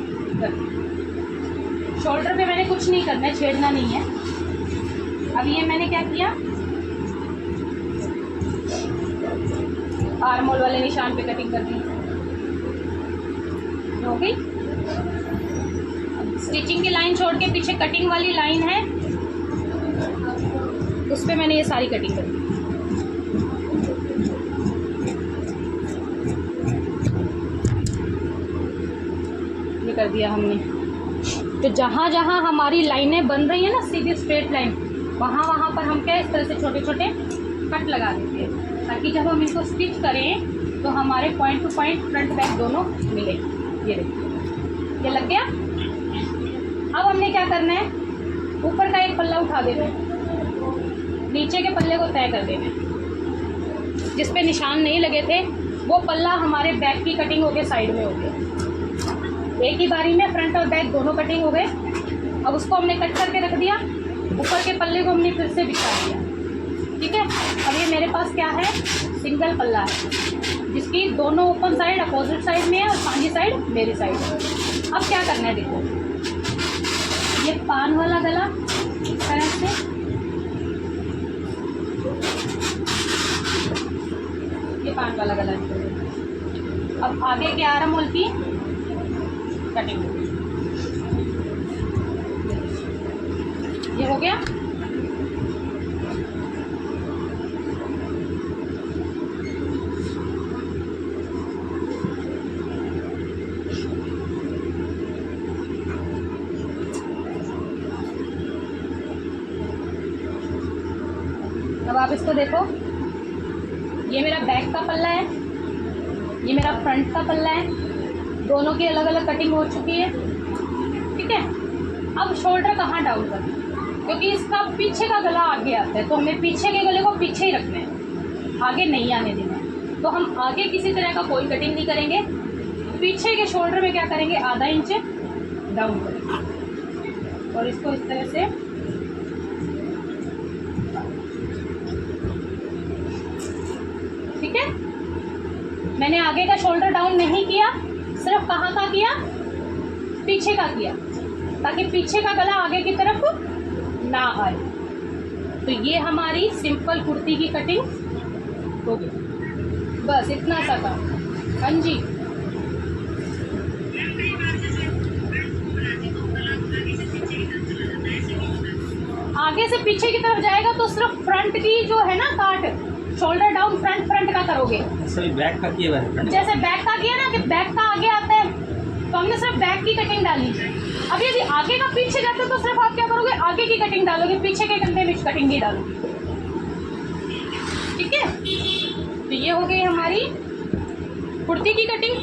[SPEAKER 1] कर दी। शोल्डर पे मैंने कुछ नहीं करना है, छेड़ना नहीं है। अब ये मैंने क्या किया, आर्म होल वाले निशान पे कटिंग कर दी, हो गई। स्टिचिंग की लाइन छोड़ के पीछे कटिंग वाली लाइन है, उस पे मैंने ये सारी कटिंग कर दी। ये कर दिया हमने। तो जहाँ जहाँ हमारी लाइनें बन रही है ना, सीधी स्ट्रेट लाइन, वहाँ वहाँ पर हम क्या इस तरह से छोटे छोटे कट लगा देते हैं, ताकि जब हम इनको स्टिच करें तो हमारे point two point front back दोनों मिले। ये देखिए, ये लग गया। अब हमने क्या करना है, ऊपर का एक पल्ला उठा देना है, नीचे के पल्ले को तय कर देना है। जिस पे निशान नहीं लगे थे वो पल्ला हमारे बैक की कटिंग हो गई, साइड में हो गया। एक ही बारी में फ्रंट और बैक दोनों कटिंग हो गए। अब उसको हमने कट करके रख दिया, ऊपर के पल्ले को हमने फिर से बिछा दिया, ठीक है। अब ये मेरे पास क्या है, सिंगल पल्ला है, जिसकी दोनों ओपन साइड अपोजिट साइड में है और पांजी साइड मेरी साइड है। अब क्या करना है, देखो ये पान वाला गला इस तरह से, ये पान वाला गला है। अब आगे के आर्म होल की कटिंग, ये हो गया। अब आप इसको देखो, ये मेरा बैक का पल्ला है, ये मेरा फ्रंट का पल्ला है, दोनों की अलग अलग कटिंग हो चुकी है, ठीक है। अब शोल्डर कहाँ डाउन करना है, क्योंकि इसका पीछे का गला आगे आता है, तो हमें पीछे के गले को पीछे ही रखना है, आगे नहीं आने देना है। तो हम आगे किसी तरह का कोई कटिंग नहीं करेंगे, पीछे के शोल्डर में क्या करेंगे, आधा इंच डाउन करेंगे और इसको इस तरह से ठीक है। मैंने आगे का शोल्डर डाउन नहीं किया, सिर्फ कहाँ का किया, पीछे का किया, ताकि पीछे का गला आगे की तरफ ना आए। तो ये हमारी सिंपल कुर्ती की कटिंग हो गई, बस इतना सा काम। हाँ जी, आगे से पीछे की तरफ जाएगा तो सिर्फ फ्रंट की जो है ना काट, शोल्डर डाउन फ्रंट फ्रंट का करोगे।
[SPEAKER 2] सही बैक का किया है फ्रंट।
[SPEAKER 1] जैसे बैक का किया ना कि बैक का आगे आता है तो हमने सिर्फ बैक की कटिंग डाली। अब यदि आगे का पीछे जाते हो तो सिर्फ आप क्या करोगे, आगे की कटिंग डालोगे, पीछे के कंधे में कटिंग नहीं डालोगे। ठीक है, तो ये हो गई हमारी कुर्ती की कटिंग।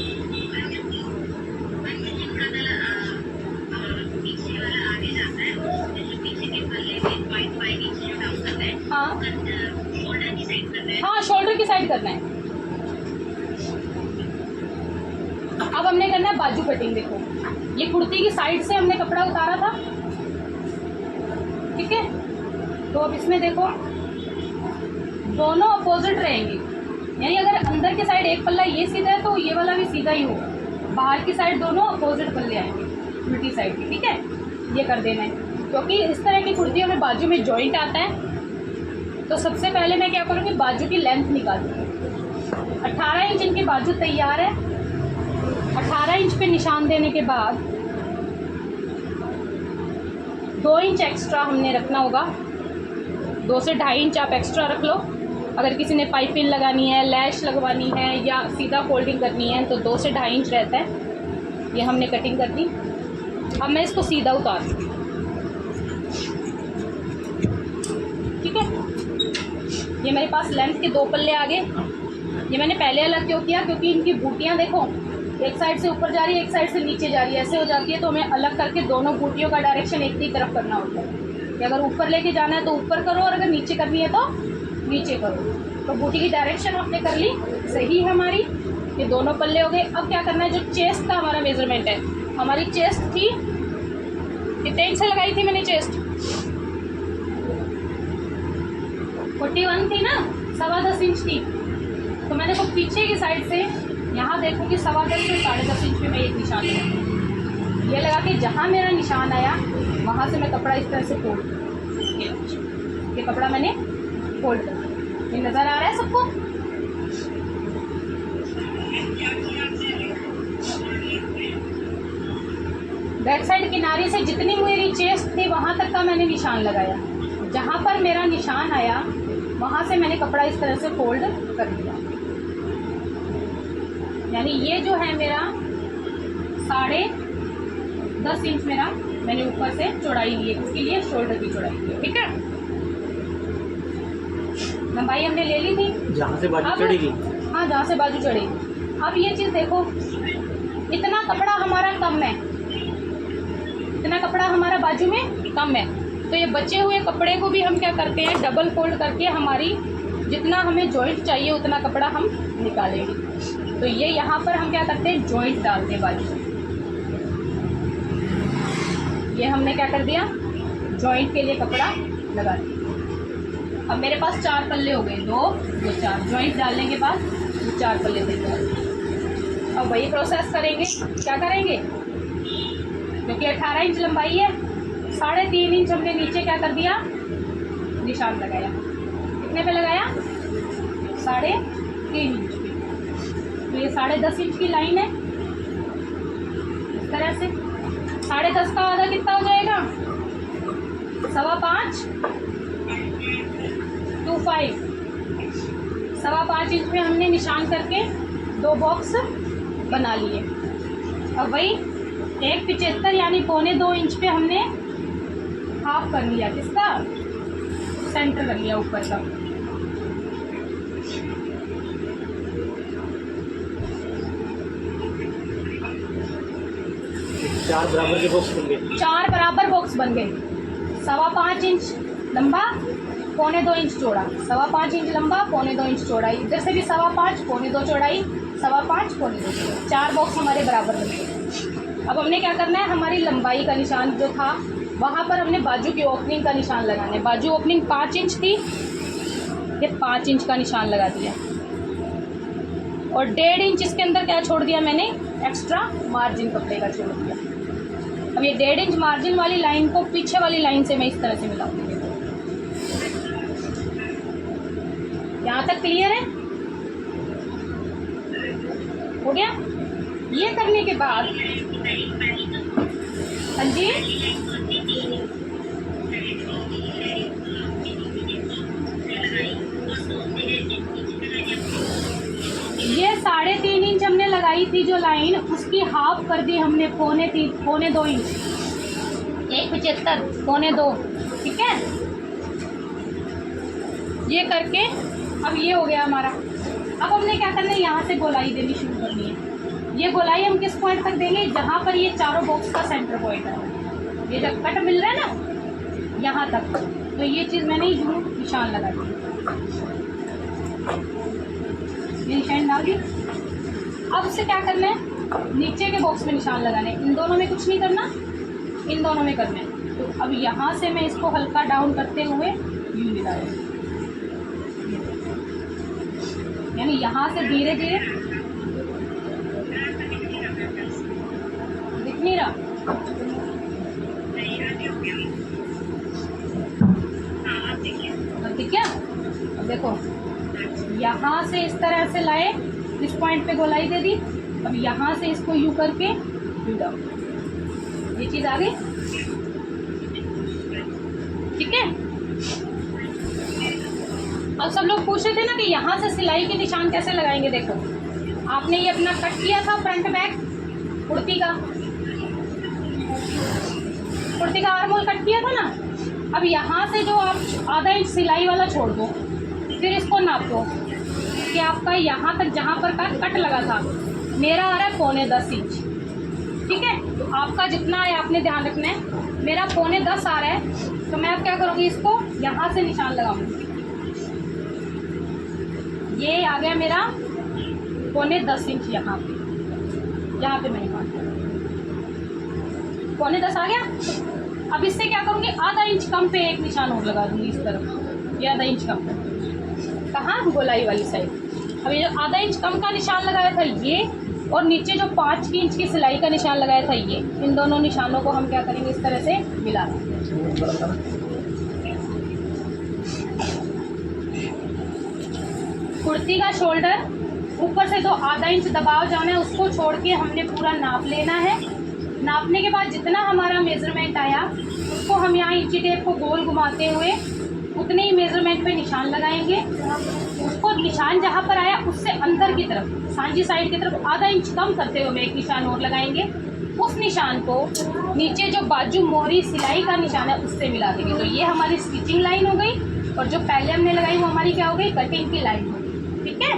[SPEAKER 1] हाँ हाँ, शोल्डर की साइड करना है। अब हमने करना है बाजू कटिंग। देखो ये कुर्ती की साइड से हमने कपड़ा उतारा था, ठीक है। तो अब इसमें देखो दोनों अपोजिट रहेंगे, यानी अगर अंदर की साइड एक पल्ला ये सीधा है तो ये वाला भी सीधा ही होगा, बाहर की साइड दोनों अपोजिट पल्ले आएंगे उल्टी साइड की। ठीक है, ये कर देना है, क्योंकि इस तरह की कुर्तियों में बाजू में जॉइंट आता है। तो सबसे पहले मैं क्या करूँगी, बाजू की लेंथ निकालूंगी। 18 इंच इनकी बाजू तैयार है। 18 इंच पे निशान देने के बाद 2 इंच एक्स्ट्रा हमने रखना होगा। 2 से 2.5 इंच आप एक्स्ट्रा रख लो। अगर किसी ने पाइपिंग लगानी है, लैश लगवानी है या सीधा फोल्डिंग करनी है तो 2 से 2.5 इंच रहता है। ये हमने कटिंग कर दी। अब मैं इसको सीधा उतार दूँ। ठीक है, ये मेरे पास लेंथ के 2 पल्ले आ गए। ये मैंने पहले अलग क्यों किया, क्योंकि इनकी बूटियाँ देखो एक साइड से ऊपर जा रही है, एक साइड से नीचे जा रही है, ऐसे हो जाती है। तो हमें अलग करके दोनों बूटियों का डायरेक्शन एक ही तरफ करना होता है कि अगर ऊपर लेके जाना है तो ऊपर करो और अगर नीचे करनी है तो नीचे करो। तो बूटी की डायरेक्शन आपने कर ली सही है हमारी। ये दोनों पल्ले हो गए। अब क्या करना है, जो चेस्ट का हमारा मेजरमेंट है, हमारी चेस्ट थी कितने इंच से लगाई थी मैंने चेस्ट, 41 थी ना, 10.25 इंच थी। तो मैं देखो पीछे की साइड से यहाँ देखो कि 10.25 से 10.5 इंच पे मैं एक निशान लगाऊंगी। ये लगा के जहाँ मेरा निशान आया वहाँ से मैं कपड़ा इस तरह से फोल्ड करूँ। ये कपड़ा मैंने फोल्ड कर दिया। ये नज़र आ रहा है सबको? बैक साइड किनारे से जितनी मेरी चेस्ट थी वहाँ तक का मैंने निशान लगाया। जहाँ पर मेरा निशान आया वहाँ से मैंने कपड़ा इस तरह से फोल्ड कर दिया। यानी ये जो है मेरा 10.5 इंच मेरा मैंने ऊपर से चौड़ाई ली है, उसके लिए शोल्डर की चौड़ाई ली है। ठीक है, लंबाई हमने ले ली थी
[SPEAKER 2] जहाँ से बाजू चढ़ेगी।
[SPEAKER 1] हाँ, जहाँ से बाजू चढ़ेगी। अब ये चीज़ देखो, इतना कपड़ा हमारा कम है, इतना कपड़ा हमारा बाजू में कम है। तो ये बचे हुए कपड़े को भी हम क्या करते हैं, डबल फोल्ड करके हमारी जितना हमें जॉइंट चाहिए उतना कपड़ा हम निकालेंगे। तो ये यहाँ पर हम क्या करते हैं, जॉइंट डालते हैं बाजू। ये हमने क्या कर दिया, जॉइंट के लिए कपड़ा लगा दिया। अब मेरे पास 4 पल्ले हो गए, 2 2 4 जॉइंट डालने के बाद 4 पल्ले तैयार। अब वही प्रोसेस करेंगे। क्या करेंगे, क्योंकि 18 इंच लंबाई है, 3.5 इंच हमने नीचे क्या कर दिया, निशान लगाया। कितने पे लगाया, 3.5 इंच पे। तो ये 10.5 इंच की लाइन है। इस तरह से 10.5 का आधा कितना हो जाएगा, 5.25 25। 5.25 इंच पे हमने निशान करके 2 बॉक्स बना लिए। अब वही 1.75 यानी 1.25 इंच पे हमने हाफ कर लिया, किसका, सेंटर कर लिया ऊपर का।
[SPEAKER 2] चार बराबर के बॉक्स बन गए।
[SPEAKER 1] 4 बराबर बॉक्स बन गए। 5.25 इंच लंबा, 1.25 इंच चौड़ा। 5.25 इंच लंबा, 1.25 इंच चौड़ाई। इधर से भी 5.25, 1.25 चौड़ाई, 5.25, 1.25 चौड़ाई। 4 बॉक्स हमारे बराबर बन गए। अब हमने क्या करना है, हमारी लंबाई का निशान जो था वहाँ पर हमने बाजू की ओपनिंग का निशान लगाना है। बाजू ओपनिंग 5 इंच थी, ये 5 इंच का निशान लगा दिया। और 1.5 इंच इसके अंदर क्या छोड़ दिया मैंने, एक्स्ट्रा मार्जिन कपड़े का छोड़ दिया। अब ये 1.5 इंच मार्जिन वाली लाइन को पीछे वाली लाइन से मैं इस तरह से मिलाऊंगी। यहाँ तक क्लियर है, हो गया। ये करने के बाद, हाँ जी, थी जो लाइन, उसकी हाफ कर दी हमने, पौने 2 इंच, 1.75 पौने 2, ठीक है। ये करके अब ये हो गया हमारा। अब हमने क्या करना है, यहाँ से गोलाई देनी शुरू करनी है। ये गोलाई हम किस पॉइंट तक देंगे, जहाँ पर ये चारों बॉक्स का सेंटर पॉइंट है, ये जब कट मिल रहा है ना यहाँ तक, तो ये चीज़ मैंने यूँ निशान लगा दी, ये निशान डाल दी। अब इससे क्या करना है, नीचे के बॉक्स में निशान लगाने, इन दोनों में कुछ नहीं करना, इन दोनों में करना है। तो अब यहाँ से मैं इसको हल्का डाउन करते हुए यूँ मिला रही हूँ, यानी यहाँ से धीरे धीरे, दिख नहीं रहा, ठीक है। अब देखो यहाँ से इस तरह से लाए, इस पॉइंट पे गोलाई दे दी, अब यहाँ से इसको यू करके यू डाउन, ये चीज़ आ गई, ठीक है। अब सब लोग पूछ रहे थे ना कि यहाँ से सिलाई के निशान कैसे लगाएंगे। देखो आपने ये अपना कट किया था फ्रंट बैक कुर्ती का आर्महोल कट किया था ना, अब यहाँ से जो आप आधा इंच सिलाई वाला छोड़ दो, फिर इसको नाप दो कि आपका यहाँ तक जहाँ पर का कट लगा था, मेरा आ रहा है पौने 10 इंच, ठीक है। तो आपका जितना है आपने ध्यान रखना है, मेरा पौने 10 आ रहा है, तो मैं अब क्या करूँगी, इसको यहाँ से निशान लगाऊंगी, ये आ गया मेरा पौने 10 इंच, यहाँ पे मैंने काटा पौने 10 आ गया। अब इससे क्या करूँगी, आधा इंच कम पे एक निशान और लगा दूँगी इस तरफ, ये आधा इंच कम पे, कहाँ, गोलाई वाली साइड। अब ये जो आधा इंच कम का निशान लगाया था ये, और नीचे जो 5 इंच की सिलाई का निशान लगाया था ये, इन दोनों निशानों को हम क्या करेंगे, इस तरह से मिला देंगे। कुर्ती का शोल्डर ऊपर से जो आधा इंच दबाव जाना है उसको छोड़ के हमने पूरा नाप लेना है। नापने के बाद जितना हमारा मेज़रमेंट आया उसको हम यहाँ इंची टेप को गोल घुमाते हुए उतने ही मेज़रमेंट पे निशान लगाएंगे। उसको निशान जहाँ पर आया उससे अंदर की तरफ, सांझी साइड की तरफ आधा इंच कम करते हुए एक निशान और लगाएंगे। उस निशान को नीचे जो बाजू मोहरी सिलाई का निशान है उससे मिला देंगे। तो ये हमारी स्टिचिंग लाइन हो गई, और जो पहले हमने लगाई वो हमारी क्या हो गई, कटिंग की लाइन हो गई, ठीक है।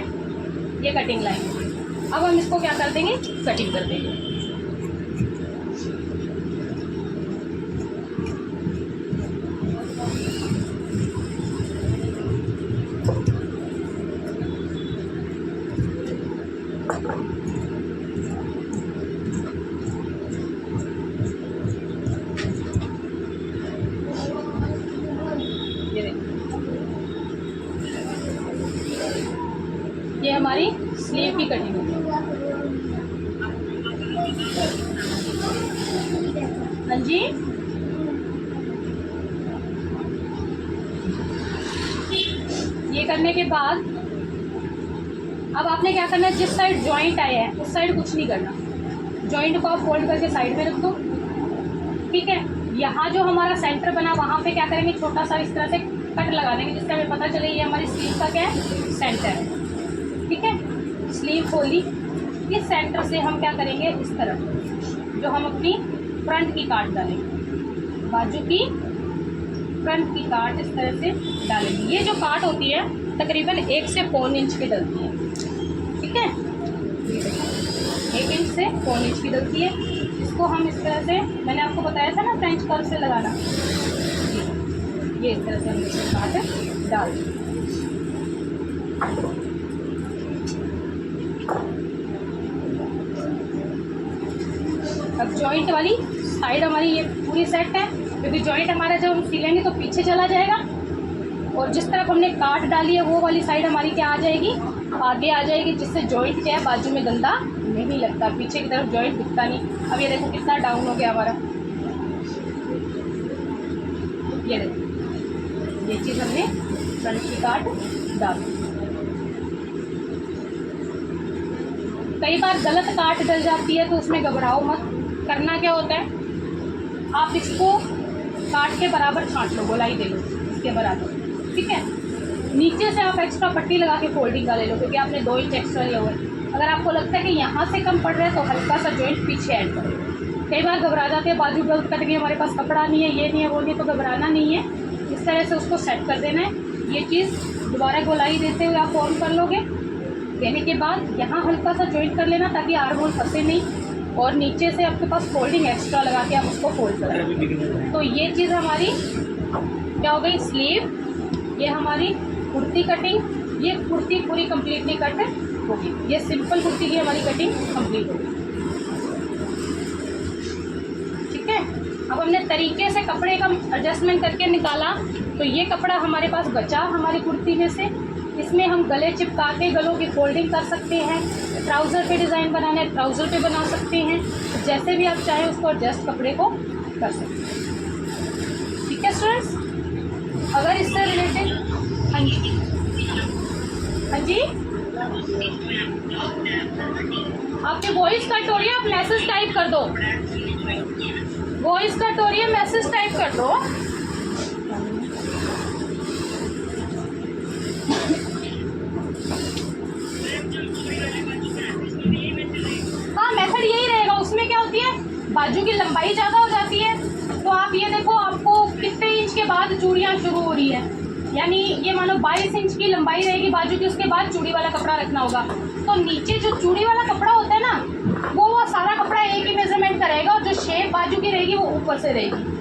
[SPEAKER 1] ये कटिंग लाइन, अब हम इसको क्या कर देंगे, कटिंग कर देंगे। ये हमारी स्लीव की कटिंग है। हाँ जी, ये करने के बाद अब आपने क्या करना है, जिस साइड जॉइंट आया है उस साइड कुछ नहीं करना, जॉइंट को आप फोल्ड करके साइड में रख दो, ठीक है। यहाँ जो हमारा सेंटर बना वहाँ पे क्या करेंगे, छोटा सा इस तरह से कट लगा देंगे, जिससे हमें पता चले ये हमारी स्लीव का क्या है, सेंटर है, ठीक है। स्लीव खोली, इस सेंटर से हम क्या करेंगे, इस तरफ जो हम अपनी फ्रंट की काट डालेंगे, बाजू की फ्रंट की काट इस तरह से डालेंगे। ये जो काट होती है तकरीबन 1 से पौन इंच की डलती है, ठीक है। 1 इंच से पौन इंच की डलती है। इसको हम इस तरह से, मैंने आपको बताया था ना फ्रेंच कर्व से लगाना, ये इस तरह से हम इसमें काट डाल देंगे। अब जॉइंट वाली साइड हमारी ये पूरी सेट है, क्योंकि जॉइंट हमारा जब हम सिलेंगे तो पीछे चला जाएगा, और जिस तरफ हमने काट डाली है वो वाली साइड हमारी क्या आ जाएगी, आगे आ जाएगी, जिससे जॉइंट क्या है, बाजू में गंदा नहीं लगता, पीछे की तरफ जॉइंट दिखता नहीं। अब ये देखो कितना डाउन हो गया हमारा, ये देखो, ये चीज़ हमने फ्रंट की काट डाल दी। कई बार गलत काट डल जाती है तो उसमें घबराओ मत। करना क्या होता है, आप इसको काट के बराबर छांट लो, गोलाई दे लो इसके बराबर, ठीक है। नीचे से आप एक्स्ट्रा पट्टी लगा के फोल्डिंग का ले लो, क्योंकि आपने 2 इंच एक्स्ट्रा लिया हुआ है। अगर आपको लगता है कि यहाँ से कम पड़ रहा है तो हल्का सा जॉइंट पीछे ऐड करो। कई बार घबरा जाते हैं, बाजू गलत कट गई, हमारे पास कपड़ा नहीं है, ये नहीं है, वो नहीं है, तो घबराना नहीं है। इस तरह से उसको सेट कर देना है। ये चीज़ दोबारा गोलाई देते हुए आप फॉर्म कर लोगे। देने के बाद यहाँ हल्का सा जॉइंट कर लेना ताकि आर्म होल फंसे नहीं, और नीचे से आपके पास फोल्डिंग एक्स्ट्रा लगा के आप उसको फोल्ड करें। तो ये चीज़ हमारी क्या हो गई, स्लीव। ये हमारी कुर्ती कटिंग, ये कुर्ती पूरी कम्प्लीटली कट होगी। ये सिंपल कुर्ती की हमारी कटिंग कंप्लीट होगी। ठीक है, अब हमने तरीके से कपड़े का एडजस्टमेंट करके निकाला। तो ये कपड़ा हमारे पास बचा हमारी कुर्ती में से, इसमें हम गले चिपका के गलों की फोल्डिंग कर सकते हैं। ट्राउज़र पे डिज़ाइन बनाना है, ट्राउज़र पे बना सकते हैं। जैसे भी आप चाहें उसको एडजस्ट कपड़े को कर सकते हैं। ठीक है स्टूडेंट्स, अगर इससे रिलेटेड, हाँ जी, हाँ जी, आपकी वॉइस कट हो रही है, आप मैसेज टाइप कर दो। वॉइस कट हो रही है, मैसेज टाइप कर दो। हाँ, मेथड यही रहेगा। उसमें क्या होती है, बाजू की लंबाई ज़्यादा हो जाती है, तो आप ये देखो आपको कितने इंच के बाद चूड़ियाँ शुरू हो रही है। यानी ये मानो 22 इंच की लंबाई रहेगी बाजू की, उसके बाद चूड़ी वाला कपड़ा रखना होगा। तो नीचे जो चूड़ी वाला कपड़ा होता है ना, वो सारा कपड़ा एक ही मेजरमेंट का रहेगा, और जो शेप बाजू की रहेगी वो ऊपर से रहेगी।